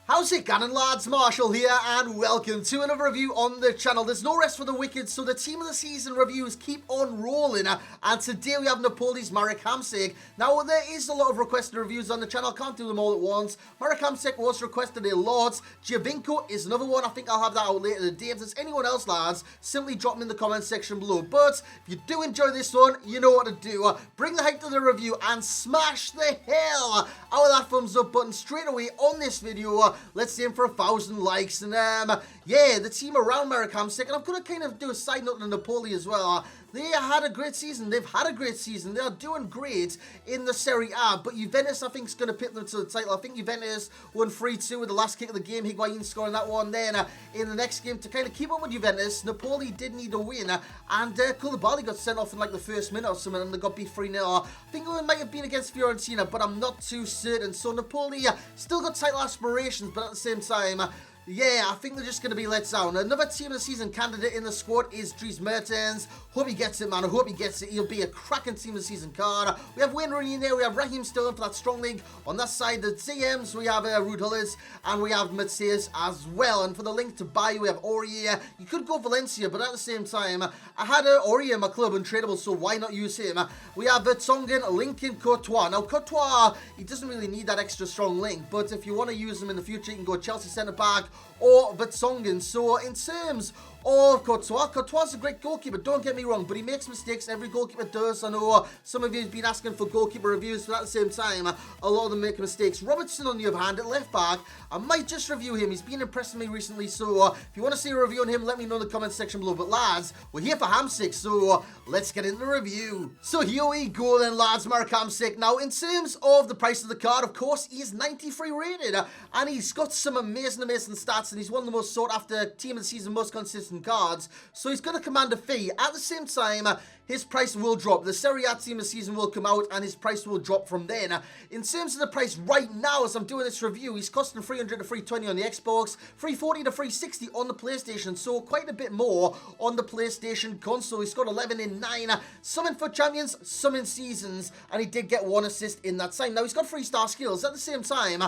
How's it going, lads? Marshall here, and welcome to another review on the channel. There's no rest for the wicked, so the team of the season reviews keep on rolling. And today we have Napoli's TOTS Hamsik. Now, there is a lot of requested reviews on the channel. I can't do them all at once. TOTS Hamsik was requested a lot. Giovinco is another one. I think I'll have that out later today. If there's anyone else, lads, simply drop them in the comment section below. But if you do enjoy this one, you know what to do. Bring the hype to the review and smash the hell out of that thumbs up button straight away on this video. Let's aim for 1,000 likes. And yeah, the team around TOTS Hamsik, and I'm going to kind of do a side note to Napoli as well. They had a great season. They've had a great season. They are doing great in the Serie A. But Juventus, I think, is going to pit them to the title. I think Juventus won 3-2 with the last kick of the game. Higuain scoring that one. Then in the next game, to kind of keep up with Juventus, Napoli did need a win. And Koulibaly got sent off in like the first minute or something, and they got beat 3-0. I think it might have been against Fiorentina, but I'm not too certain. So Napoli still got title aspirations, but at the same time, yeah, I think they're just going to be let down. Another team of the season candidate in the squad is Dries Mertens. Hope he gets it, man. I hope he gets it. He'll be a cracking team of the season card. We have Wayne Rooney in there. We have Raheem Sterling for that strong link. On that side, the TMs, we have Ruud Gullit, and we have Matthias as well. And for the link to buy, we have Aurier. You could go Valencia, but at the same time, I had Aurier in my club, untradeable, so why not use him? We have Vertonghen, Lincoln, Courtois. Now, Courtois, he doesn't really need that extra strong link, but if you want to use him in the future, you can go Chelsea centre-back or Vertonghen. So in terms of Courtois, Courtois is a great goalkeeper, don't get me wrong, but he makes mistakes. Every goalkeeper does. I know some of you have been asking for goalkeeper reviews, but at the same time, a lot of them make mistakes. Robertson, on the other hand, at left back, I might just review him. He's been impressing me recently, so if you want to see a review on him, let me know in the comment section below. But lads, we're here for Hamsik, so let's get into the review. So here we go then, lads, TOTS Hamsik. Now, in terms of the price of the card, of course, he is 93 rated, and he's got some amazing stats, and he's one of the most sought after team of the season, most consistent cards, so he's going to command a fee. At the same time, his price will drop. The Serie A team of the season will come out, and his price will drop from then. In terms of the price right now, as I'm doing this review, he's costing 300 to 320 on the Xbox, 340 to 360 on the PlayStation, so quite a bit more on the PlayStation console. He's got 11 in 9, some in FUT Champions, some in Seasons, and he did get 1 assist in that time. Now, he's got 3-star skills. At the same time,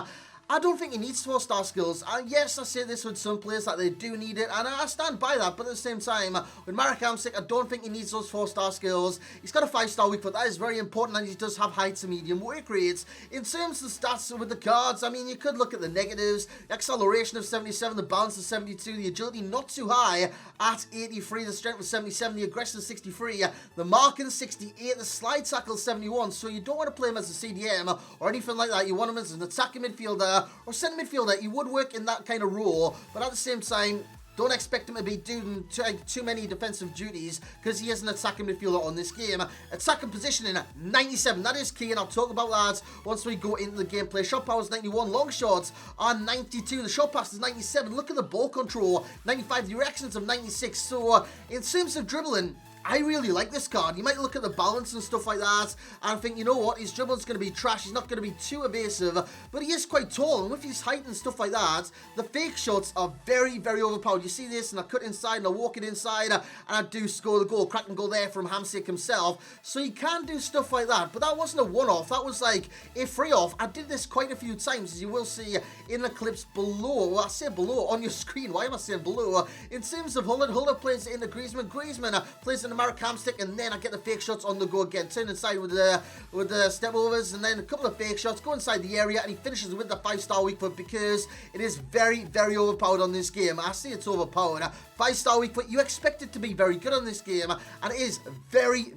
I don't think he needs 4-star skills, and yes, I say this with some players that they do need it, and I stand by that, but at the same time, with TOTS Hamsik, I don't think he needs those 4-star skills. He's got a 5-star weak foot, that is very important, and he does have high to medium work rates. In terms of the stats with the cards, I mean, you could look at the negatives. The acceleration of 77, the balance of 72, the agility not too high at 83, the strength of 77, the aggression 63, the marking 68, the slide tackle 71, so you don't want to play him as a CDM or anything like that. You want him as an attacking midfielder or centre midfielder. He would work in that kind of role, but at the same time, don't expect him to be doing too many defensive duties, because he is an attacking midfielder on this game. Attacking positioning 97, that is key, and I'll talk about that once we go into the gameplay. Shot power is 91, long shots are 92, the shot pass is 97, look at the ball control, 95, the reactions of 96. So in terms of dribbling, I really like this card. You might look at the balance and stuff like that and think, you know what, his dribbling's going to be trash. He's not going to be too evasive, but he is quite tall, and with his height and stuff like that, the fake shots are very overpowered. You see this, and I cut inside, and I walk it inside, and I do score the goal. Cracking goal there from Hamsik himself. So he can do stuff like that, but that wasn't a one-off. That was like a free-off. I did this quite a few times, as you will see in the clips below. Well, I say below on your screen. Why am I saying below? In terms of Gullit plays into Griezmann. Griezmann plays into TOTS Hamsik, and then I get the fake shots on the go again. Turn inside with the step overs, and then a couple of fake shots, go inside the area, and he finishes with the 5-star weak foot, because it is very overpowered on this game. I say it's overpowered. 5-star weak foot, you expect it to be very good on this game, and it is very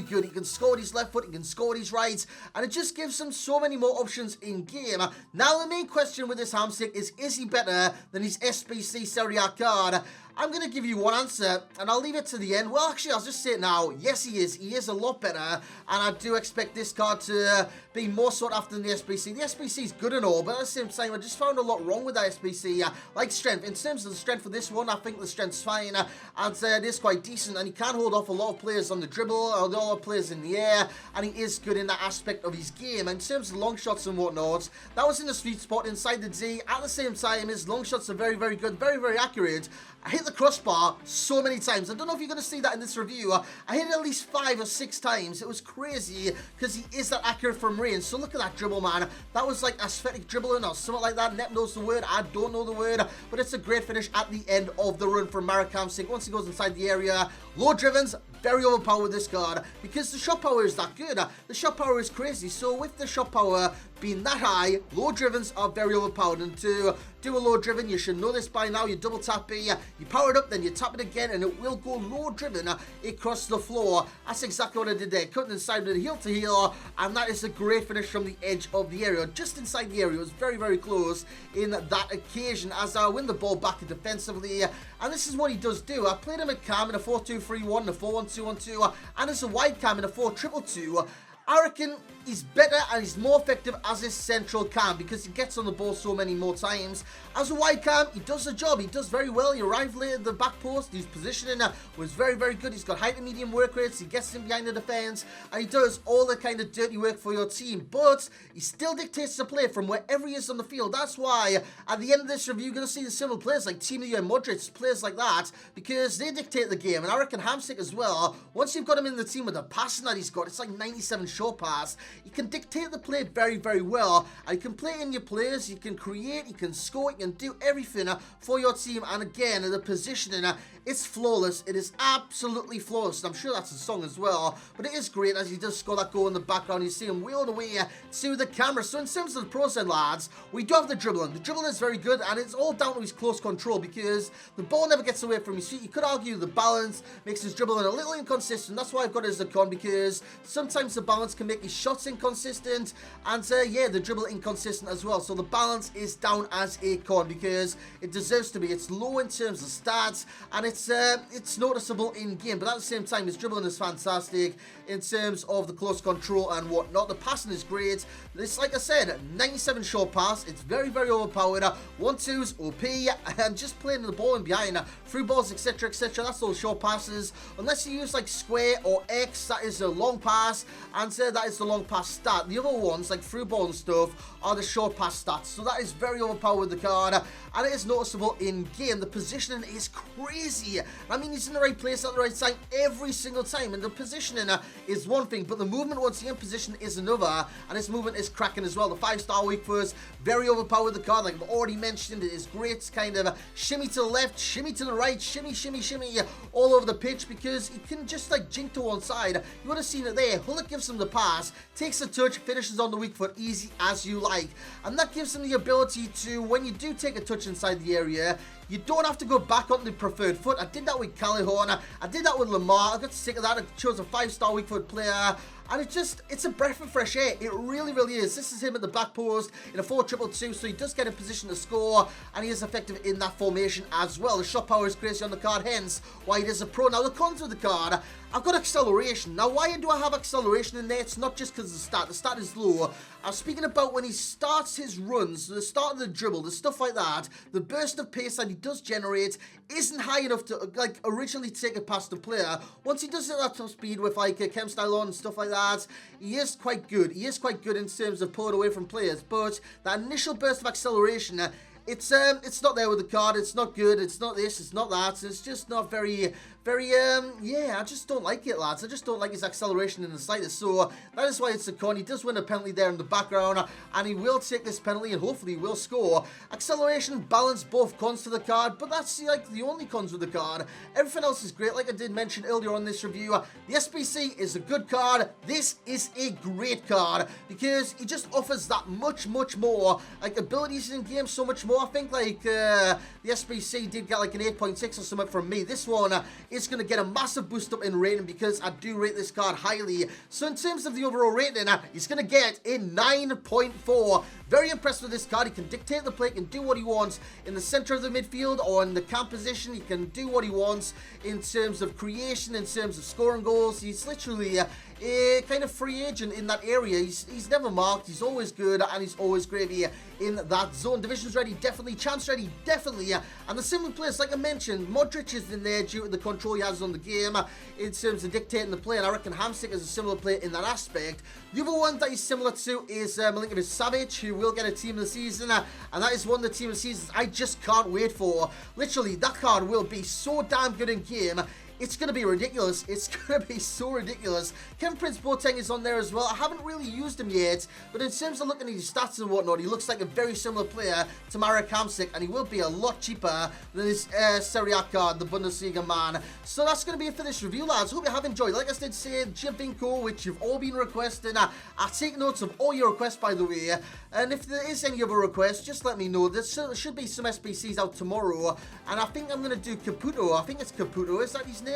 good. He can score with his left foot, he can score with his right, and it just gives him so many more options in game. Now, the main question with this Hamsik is he better than his SBC Serie A card? I'm going to give you one answer, and I'll leave it to the end. Well, actually, I'll just say it now. Yes, he is. He is a lot better, and I do expect this card to be more sought after than the SBC. The SBC is good and all, but at the same time, I just found a lot wrong with that SBC. Like strength. In terms of the strength for this one, I think the strength's fine, and it is quite decent, and he can hold off a lot of players on the dribble, or a lot of players in the air, and he is good in that aspect of his game. In terms of long shots and whatnot, that was in the sweet spot inside the D. At the same time, his long shots are very good, very accurate. I hit the crossbar so many times. I don't know if you're going to see that in this review, I hit it at least 5 or 6 times. It was crazy because he is that accurate from range. So look at that dribble, man. That was like aesthetic dribbling or something like that. Nep knows the word. I don't know the word, but it's a great finish at the end of the run from Marek Hamsik. Once he goes inside the area, low drivens, very overpowered with this card because the shot power is that good. The shot power is crazy. So with the shot power being that high, low drivens are very overpowered. And to do a low driven, you should know this by now. You double tap B, you power it up, then you tap it again, and it will go low driven across the floor. That's exactly what I did there. Cutting inside with a heel to heel, and that is a great finish from the edge of the area. Just inside the area. It was very, very close in that occasion as I win the ball back defensively. And this is what he does do. I played him at cam in a 4-2-3-1, a 4-1-2-1-2, and as a wide cam in a 4-2-2-2. I reckon he's better and he's more effective as his central cam because he gets on the ball so many more times. As a wide cam, he does the job. He does very well. He arrived late at the back post. His positioning was very, very good. He's got high to medium work rates. He gets in behind the defense and he does all the kind of dirty work for your team. But he still dictates the play from wherever he is on the field. That's why at the end of this review, you're going to see the similar players like Team of the Year Modric, players like that, because they dictate the game. And I reckon Hamsik as well, once you've got him in the team with the passing that he's got, it's like 97 short pass. You can dictate the play very, very well. And you can play in your players, you can create, you can score, you can do everything for your team. And again, the positioning, it's flawless. It is absolutely flawless. And I'm sure that's a song as well. But it is great as he does score that goal in the background. You see him wheeled away to the camera. So in terms of the pro side, lads, we do have the dribbling. The dribbling is very good. And it's all down to his close control because the ball never gets away from his feet. You could argue the balance makes his dribbling a little inconsistent. That's why I've got it as a con because sometimes the balance can make his shots inconsistent. And yeah, the dribble inconsistent as well. So the balance is down as a con because it deserves to be. It's low in terms of stats. And it's noticeable in game, but at the same time, his dribbling is fantastic in terms of the close control and whatnot. The passing is great. It's like I said, 97 short pass. It's very, very overpowered. 1-2s, OP, and just playing the ball in behind, through balls, etc., etc. That's all short passes. Unless you use like square or X, that is a long pass, and that is the long pass stat. The other ones, like through ball and stuff, are the short pass stats. So that is very overpowered, the card, and it is noticeable in game. The positioning is crazy. I mean, he's in the right place at the right time every single time, and the positioning is one thing, but the movement once he's in position is another, and his movement is cracking as well. The 5-star weak foot, very overpowered, the card, like I've already mentioned. It is great kind of shimmy to the left, shimmy to the right, shimmy, shimmy, shimmy all over the pitch because he can just like jink to one side. You would have seen it there. Hullet gives him the pass, takes a touch, finishes on the weak foot, easy as you like, and that gives him the ability to, when you do take a touch inside the area, you don't have to go back on the preferred foot. I did that with Calihorn. I did that with Lamar. I got sick of that. I chose a 5-star weak foot player. And it's a breath of fresh air. It really, really is. This is him at the back post in a 4-2-2, so he does get in position to score, and he is effective in that formation as well. The shot power is crazy on the card, hence why it is a pro. Now, the cons with the card, I've got acceleration. Now, why do I have acceleration in there? It's not just because of the stat. The stat is low. I'm speaking about when he starts his runs, the start of the dribble, the stuff like that, the burst of pace that he does generate isn't high enough to, like, originally take it past the player. Once he does it at top speed with, like, chem style on and stuff like that, he is quite good. He is quite good in terms of pulling away from players, but that initial burst of acceleration, it's not there with the card. It's not good. It's not this. It's not that. It's just not very, yeah, I just don't like it, lads. I just don't like his acceleration in the slightest. So that is why it's a con. He does win a penalty there in the background, and he will take this penalty, and hopefully he will score. Acceleration, balance, both cons to the card, but that's like the only cons with the card. Everything else is great. Like I did mention earlier on this review, the SBC is a good card. This is a great card because he just offers that much more, like abilities in game, so much more. I think like the SBC did get like an 8.6 or something from me. This one is going to get a massive boost up in rating because I do rate this card highly. So in terms of the overall rating, he's going to get a 9.4. Very impressed with this card. He can dictate the play, he can do what he wants in the center of the midfield or in the camp position. He can do what he wants in terms of creation, in terms of scoring goals. He's literally a kind of free agent in that area. He's never marked. He's always good, and he's always gravy in that zone. Divisions ready, definitely. Chance ready, definitely. And the similar players, like I mentioned, Modric is in there due to the control he has on the game in terms of dictating the play, and I reckon Hamsik is a similar player in that aspect. The other one that he's similar to is Milinkovic-Savic, who will get a team of the season, and that is one of the team of the seasons I just can't wait for. Literally, that card will be so damn good in game. it's going to be ridiculous. It's going to be so ridiculous. Kevin Prince Boateng is on there as well. I haven't really used him yet, but in terms of looking at his stats and whatnot, he looks like a very similar player to Marek Hamsik, and he will be a lot cheaper than his Serie A card, the Bundesliga man. So that's going to be it for this review, lads. Hope you have enjoyed. Like I did say, Javinko, which you've all been requesting. I take notes of all your requests, by the way, and if there is any other requests, just let me know. There should be some SBCs out tomorrow, and I think I'm going to do Caputo. I think it's Caputo, is that his name?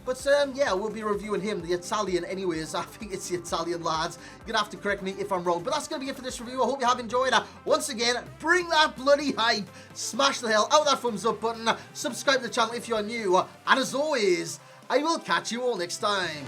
But yeah, we'll be reviewing him, the Italian anyways. I think it's the Italian, lads. You're going to have to correct me if I'm wrong, but that's going to be it for this review. I hope you have enjoyed. Once again, bring that bloody hype, smash the hell out of that thumbs up button, subscribe to the channel if you're new, and as always, I will catch you all next time.